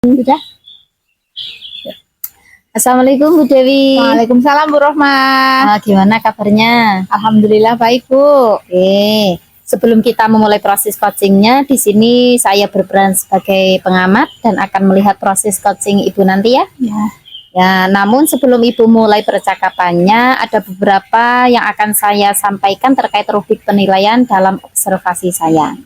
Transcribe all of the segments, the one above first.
Sudah. Assalamualaikum Bu Dewi. Waalaikumsalam Bu Rohma. Gimana kabarnya? Alhamdulillah baik Bu. Oke. Sebelum kita memulai proses coachingnya, di sini saya berperan sebagai pengamat dan akan melihat proses coaching Ibu nanti ya. Ya, namun sebelum Ibu mulai percakapannya, ada beberapa yang akan saya sampaikan terkait rubrik penilaian dalam observasi saya.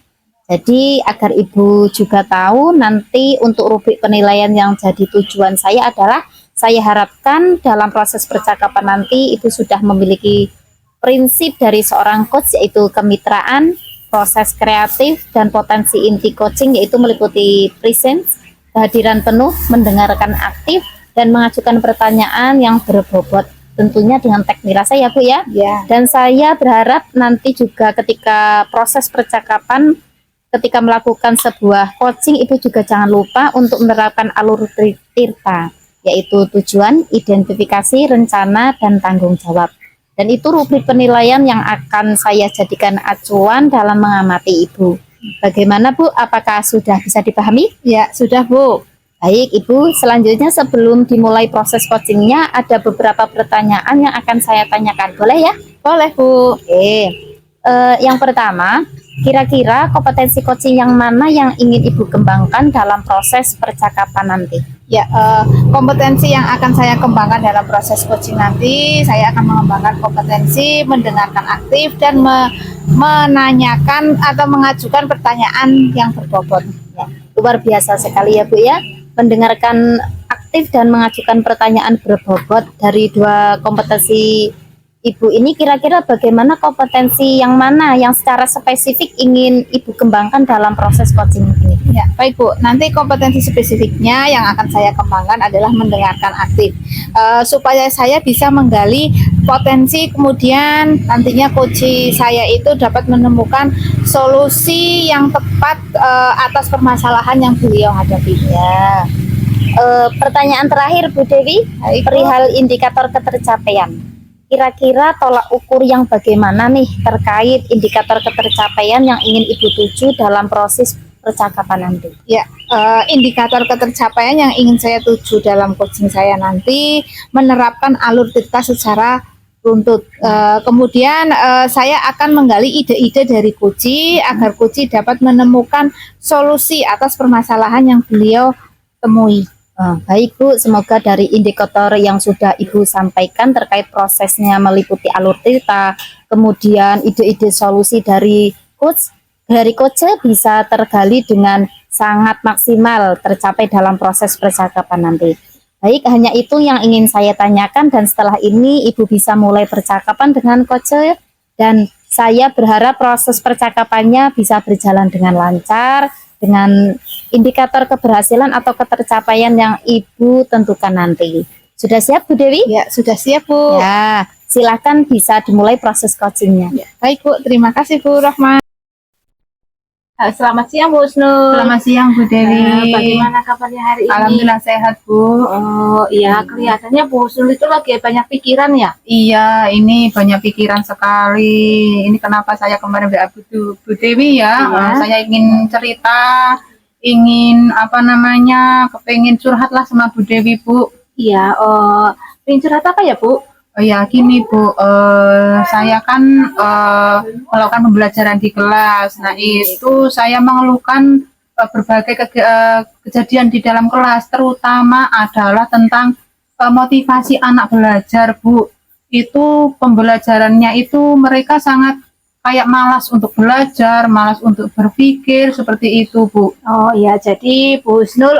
Jadi agar Ibu juga tahu nanti untuk rubrik penilaian yang jadi tujuan saya adalah saya harapkan dalam proses percakapan nanti Ibu sudah memiliki prinsip dari seorang coach, yaitu kemitraan, proses kreatif, dan potensi inti coaching, yaitu meliputi presence, kehadiran penuh, mendengarkan aktif, dan mengajukan pertanyaan yang berbobot, tentunya dengan teknik rasa ya Bu ya. Dan saya berharap nanti juga ketika proses percakapan, ketika melakukan sebuah coaching, Ibu juga jangan lupa untuk menerapkan alur tirta, yaitu tujuan, identifikasi, rencana, dan tanggung jawab. Dan itu rubrik penilaian yang akan saya jadikan acuan dalam mengamati Ibu. Bagaimana Bu? Apakah sudah bisa dipahami? Ya, sudah Bu. Baik Ibu, selanjutnya sebelum dimulai proses coachingnya ada beberapa pertanyaan yang akan saya tanyakan. Boleh ya? Boleh Bu. Oke. Yang pertama, kira-kira kompetensi coaching yang mana yang ingin Ibu kembangkan dalam proses percakapan nanti? Ya, kompetensi yang akan saya kembangkan dalam proses coaching nanti, saya akan mengembangkan kompetensi mendengarkan aktif dan menanyakan atau mengajukan pertanyaan yang berbobot. Ya, luar biasa sekali ya Bu ya, mendengarkan aktif dan mengajukan pertanyaan berbobot. Dari dua kompetensi Ibu ini, kira-kira bagaimana kompetensi yang mana yang secara spesifik ingin Ibu kembangkan dalam proses coaching ini? Ya, baik Bu. Nanti kompetensi spesifiknya yang akan saya kembangkan adalah mendengarkan aktif, supaya saya bisa menggali potensi, kemudian nantinya coach saya itu dapat menemukan solusi yang tepat atas permasalahan yang beliau hadapi. Ya. Pertanyaan terakhir Bu Dewi, perihal indikator ketercapaian. Kira-kira tolak ukur yang bagaimana nih terkait indikator ketercapaian yang ingin Ibu tuju dalam proses percakapan nanti? Ya, indikator ketercapaian yang ingin saya tuju dalam coaching saya nanti menerapkan alur tirta secara runtut. Kemudian saya akan menggali ide-ide dari coach agar coach dapat menemukan solusi atas permasalahan yang beliau temui. Baik Bu, semoga dari indikator yang sudah Ibu sampaikan terkait prosesnya meliputi alur tirta, kemudian ide-ide solusi dari coach bisa tergali dengan sangat maksimal tercapai dalam proses percakapan nanti. Baik, hanya itu yang ingin saya tanyakan, dan setelah ini Ibu bisa mulai percakapan dengan coach, dan saya berharap proses percakapannya bisa berjalan dengan lancar, dengan indikator keberhasilan atau ketercapaian yang Ibu tentukan nanti. Sudah siap Bu Dewi? Ya, sudah siap Bu. Ya, silakan bisa dimulai proses coachingnya. Ya, baik Bu, terima kasih Bu Rahma. Selamat siang Bu Husnul. Selamat siang Bu Dewi. Bagaimana kabarnya hari ini? Alhamdulillah sehat Bu. Oh iya, kelihatannya Bu Husnul itu lagi banyak pikiran ya? Iya, ini banyak pikiran sekali. Ini kenapa saya kemarin WA Bu Dewi ya? Iya. Saya ingin cerita, ingin kepengen curhat lah sama Bu Dewi Bu. Iya, pengen curhat apa ya Bu? Oh ya, gini Bu, saya kan melakukan pembelajaran di kelas. Nah itu saya mengeluhkan berbagai kejadian di dalam kelas, terutama adalah tentang motivasi anak belajar Bu. Itu pembelajarannya itu mereka sangat kayak malas untuk belajar, malas untuk berpikir, seperti itu Bu. Oh iya, jadi Bu Husnul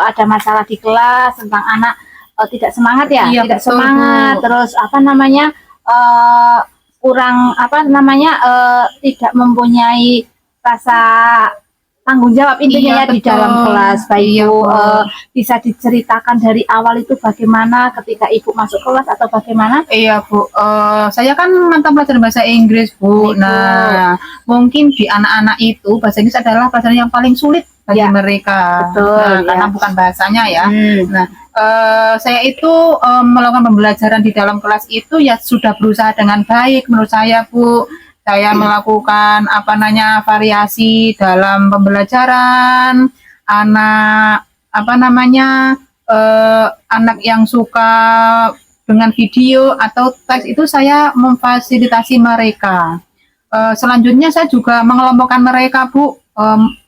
ada masalah di kelas tentang anak tidak semangat ya? Iya, tidak betul, semangat, Bu. terus kurang tidak mempunyai rasa tanggung jawab intinya Iya, ya di betul. dalam kelas. Baik Iya, Bu, Bu. bisa diceritakan dari awal itu bagaimana ketika Ibu masuk kelas atau bagaimana? Iya Bu, saya kan mantan pelajar bahasa Inggris Bu. Baik, Bu. Nah, mungkin di anak-anak itu bahasa Inggris adalah pelajaran yang paling sulit bagi Ya, mereka. betul, Nah, ya. karena bukan bahasanya ya. Hmm. Nah, saya itu melakukan pembelajaran di dalam kelas itu ya sudah berusaha dengan baik menurut saya Bu. Saya melakukan variasi dalam pembelajaran. Anak apa namanya anak yang suka dengan video atau teks itu saya memfasilitasi mereka. Selanjutnya saya juga mengelompokkan mereka, Bu.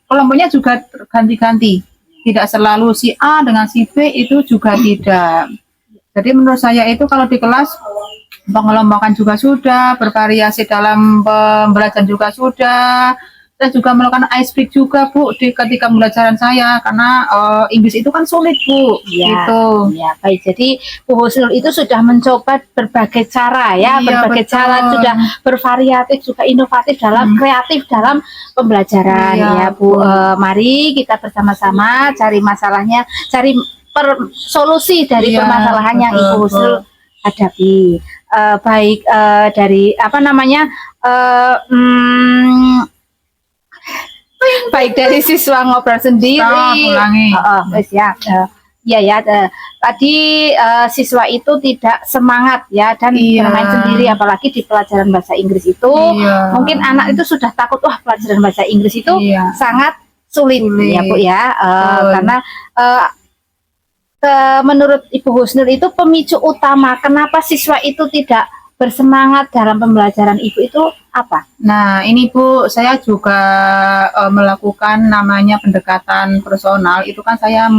Kelompoknya juga ganti-ganti. Tidak selalu si A dengan si B, itu juga tidak. Jadi menurut saya itu kalau di kelas pengelompokan juga sudah, bervariasi dalam pembelajaran juga sudah. Saya juga melakukan ice break juga, Bu, ketika pembelajaran saya, karena Inggris itu kan sulit, Bu. Ya, Gitu. ya, baik. Jadi Bu Husnul itu sudah mencoba berbagai cara ya, Iya, berbagai betul. cara, sudah bervariatif juga inovatif dalam kreatif dalam pembelajaran Iya, ya, Bu. betul. Mari kita bersama-sama cari masalahnya, cari solusi dari Iya, permasalahan yang betul, Ibu Husnul hadapi. Baik dari apa namanya? Baik dari siswa ngobrol sendiri. Ulangi. Wes ya. Ya ya, tadi siswa itu tidak semangat ya dan Iya. bermain sendiri, apalagi di pelajaran bahasa Inggris itu Iya. mungkin anak itu sudah takut, wah pelajaran bahasa Inggris itu Iya. sangat sulit ya Bu ya. Betul. Karena menurut Ibu Husnul itu pemicu utama kenapa siswa itu tidak bersemangat dalam pembelajaran Ibu itu apa? Nah, ini Bu, saya juga melakukan namanya pendekatan personal. Itu kan saya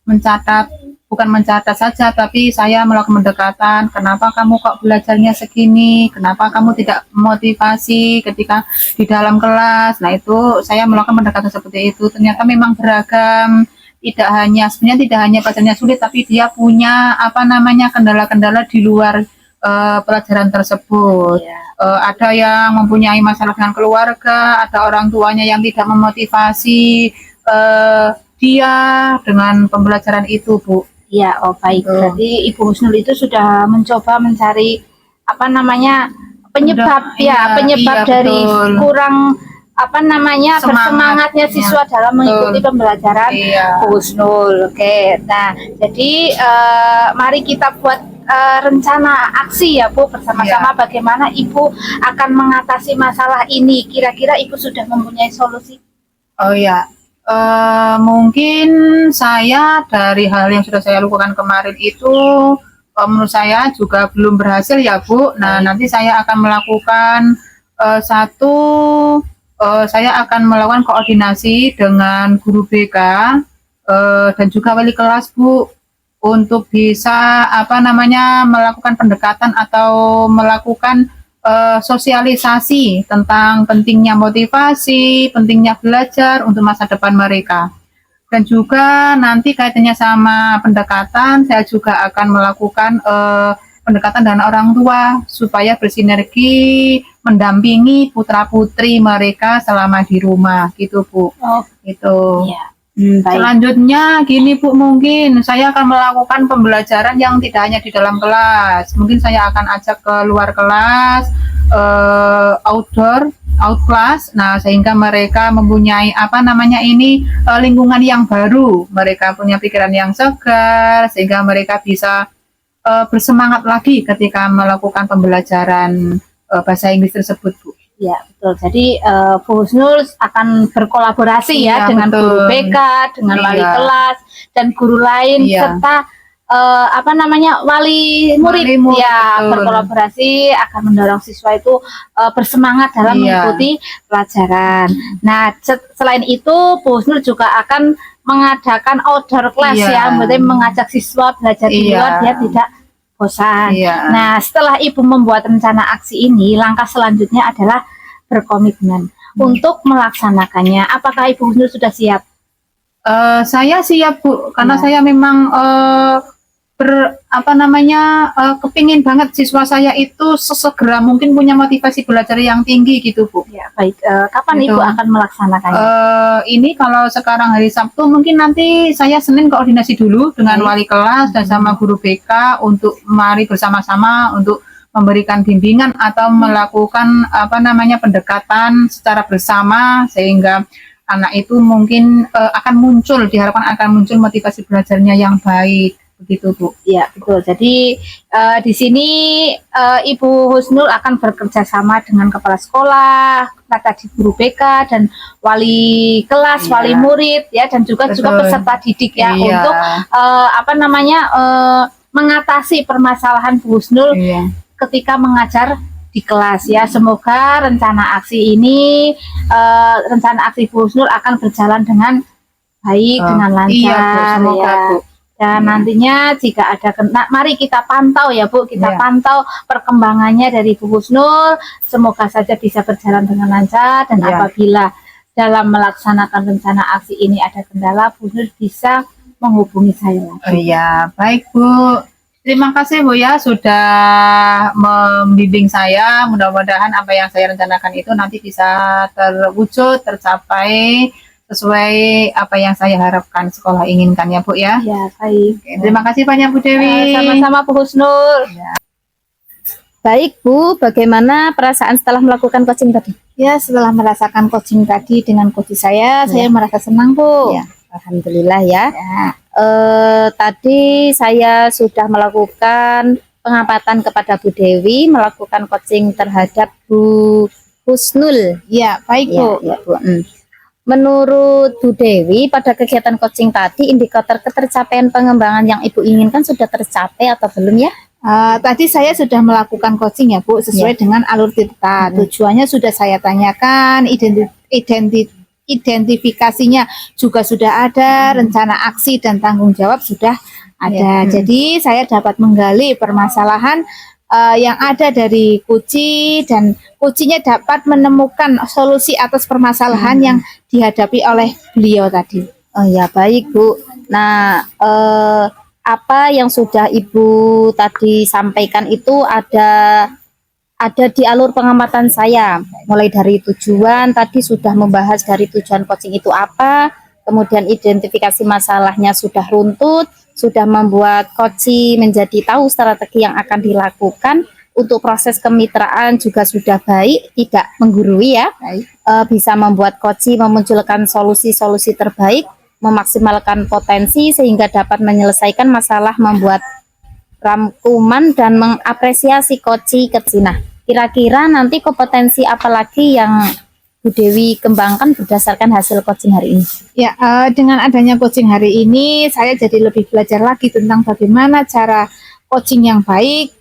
mencatat, bukan mencatat saja, tapi saya melakukan pendekatan. Kenapa kamu kok belajarnya segini? Kenapa kamu tidak motivasi ketika di dalam kelas? Nah, itu saya melakukan pendekatan seperti itu. Ternyata memang beragam. Sebenarnya tidak hanya pelajarannya sulit, tapi dia punya apa namanya kendala-kendala di luar pelajaran tersebut. Ada yang mempunyai masalah dengan keluarga, ada orang tuanya yang tidak memotivasi dia dengan pembelajaran itu, Bu. Ya, oh baik. Betul. Berarti Ibu Husnul itu sudah mencoba mencari apa namanya penyebab Iya, penyebab iya, dari betul. kurang apa namanya bersemangatnya Semangatnya. siswa dalam mengikuti Betul. pembelajaran Iya. Bu Husnul. Oke. Nah, jadi mari kita buat rencana aksi ya Bu bersama-sama, bagaimana Ibu akan mengatasi masalah ini. Kira-kira Ibu sudah mempunyai solusi? Oh ya, mungkin saya dari hal yang sudah saya lakukan kemarin itu menurut saya juga belum berhasil ya, Bu. Nah, nanti saya akan melakukan saya akan melakukan koordinasi dengan guru BK dan juga wali kelas, Bu, untuk bisa apa namanya melakukan pendekatan atau melakukan sosialisasi tentang pentingnya motivasi, pentingnya belajar untuk masa depan mereka. Dan juga nanti kaitannya sama pendekatan, saya juga akan melakukan pendekatan dengan orang tua supaya bersinergi mendampingi putra-putri mereka selama di rumah, gitu Bu. Oh, Itu. iya. Baik. Selanjutnya gini Bu, mungkin saya akan melakukan pembelajaran yang tidak hanya di dalam kelas. Mungkin saya akan ajak ke luar kelas, out class. Nah, sehingga mereka mempunyai apa namanya ini lingkungan yang baru. Mereka punya pikiran yang segar sehingga mereka bisa bersemangat lagi ketika melakukan pembelajaran bahasa Inggris tersebut, Bu. Ya, betul. Jadi Bu Husnul akan berkolaborasi Iya, ya dengan betul. guru BK, dengan wali Iya. kelas dan guru lain Iya. serta apa namanya wali murid, Wali murid, ya betul. berkolaborasi akan mendorong siswa itu bersemangat dalam Iya. mengikuti pelajaran. Nah, selain itu Bu Husnul juga akan mengadakan outdoor class Iya. ya, berarti mengajak siswa belajar di Iya. luar dia tidak bosan. Iya. Nah, setelah Ibu membuat rencana aksi ini, langkah selanjutnya adalah berkomitmen untuk melaksanakannya. Apakah Ibu Husnul sudah siap? Saya siap, Bu, karena Ya. saya memang kepingin banget siswa saya itu sesegera mungkin punya motivasi belajar yang tinggi gitu, Bu. Ya, baik. Kapan Gitu. Ibu akan melaksanakannya? Ini kalau sekarang hari Sabtu, mungkin nanti saya Senin koordinasi dulu dengan Baik. wali kelas dan sama guru BK untuk mari bersama-sama untuk memberikan bimbingan atau melakukan apa namanya pendekatan secara bersama sehingga anak itu mungkin akan muncul, diharapkan akan muncul motivasi belajarnya yang baik begitu Bu. Ya, betul. Jadi di sini Ibu Husnul akan bekerja sama dengan kepala sekolah, tadi guru BK dan wali kelas, Iya. wali murid ya, dan juga Betul. peserta didik ya, Iya. untuk mengatasi permasalahan Bu Husnul Iya. ketika mengajar di kelas ya. Semoga rencana aksi ini, rencana aksi Bu Husnul akan berjalan dengan baik, dengan lancar. Iya Bu, semoga ya. Bu. Dan nantinya jika ada mari kita pantau ya Bu, kita Iya. pantau perkembangannya dari Bu Husnul. Semoga saja bisa berjalan dengan lancar, dan Iya. apabila dalam melaksanakan rencana aksi ini ada kendala, Bu Husnul bisa menghubungi saya lagi. Iya, baik Bu. Terima kasih Bu ya sudah membimbing saya. Mudah-mudahan apa yang saya rencanakan itu nanti bisa terwujud, tercapai sesuai apa yang saya harapkan sekolah inginkan ya Bu ya. Ya, baik. Terima kasih banyak Bu Dewi. Sama-sama Bu Husnul. Baik Bu, bagaimana perasaan setelah melakukan coaching tadi? Ya, setelah merasakan coaching tadi dengan coach saya merasa senang Bu. Ya, alhamdulillah ya. Ya. Tadi saya sudah melakukan pengamatan kepada Bu Dewi, melakukan coaching terhadap Bu Husnul. Ya, baik Bu. Ya, Bu. Menurut Bu Dewi, pada kegiatan coaching tadi, indikator ketercapaian pengembangan yang Ibu inginkan sudah tercapai atau belum ya? Tadi saya sudah melakukan coaching ya Bu, sesuai dengan alur tirta. Tujuannya sudah saya tanyakan, identifikasinya juga sudah ada, rencana aksi dan tanggung jawab sudah ada. Jadi saya dapat menggali permasalahan yang ada dari Kuci, dan Kucinya dapat menemukan solusi atas permasalahan yang dihadapi oleh beliau tadi. Oh ya, baik Bu. Nah, apa yang sudah Ibu tadi sampaikan itu ada di alur pengamatan saya. Mulai dari tujuan, tadi sudah membahas dari tujuan coaching itu apa, kemudian identifikasi masalahnya sudah runtut, sudah membuat coaching menjadi tahu strategi yang akan dilakukan. Untuk proses kemitraan juga sudah baik, tidak menggurui ya. Bisa membuat coaching memunculkan solusi-solusi terbaik, memaksimalkan potensi sehingga dapat menyelesaikan masalah, membuat rangkuman dan mengapresiasi coaching ke Nah, kira-kira nanti kompetensi apa lagi yang Bu Dewi kembangkan berdasarkan hasil coaching hari ini? Ya, dengan adanya coaching hari ini, saya jadi lebih belajar lagi tentang bagaimana cara coaching yang baik,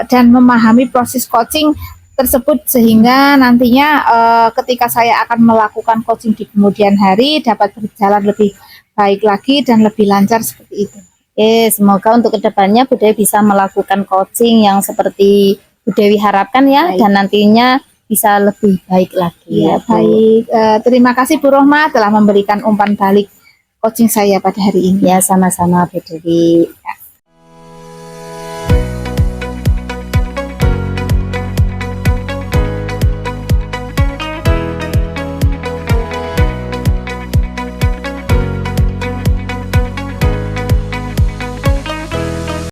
dan memahami proses coaching tersebut, sehingga nantinya ketika saya akan melakukan coaching di kemudian hari dapat berjalan lebih baik lagi dan lebih lancar seperti itu. Semoga untuk kedepannya Bu Dewi bisa melakukan coaching yang seperti Bu Dewi harapkan ya, dan nantinya bisa lebih baik lagi. Ya, baik. Terima kasih Bu Rohma telah memberikan umpan balik coaching saya pada hari ini. Ya, sama-sama Bu Dewi.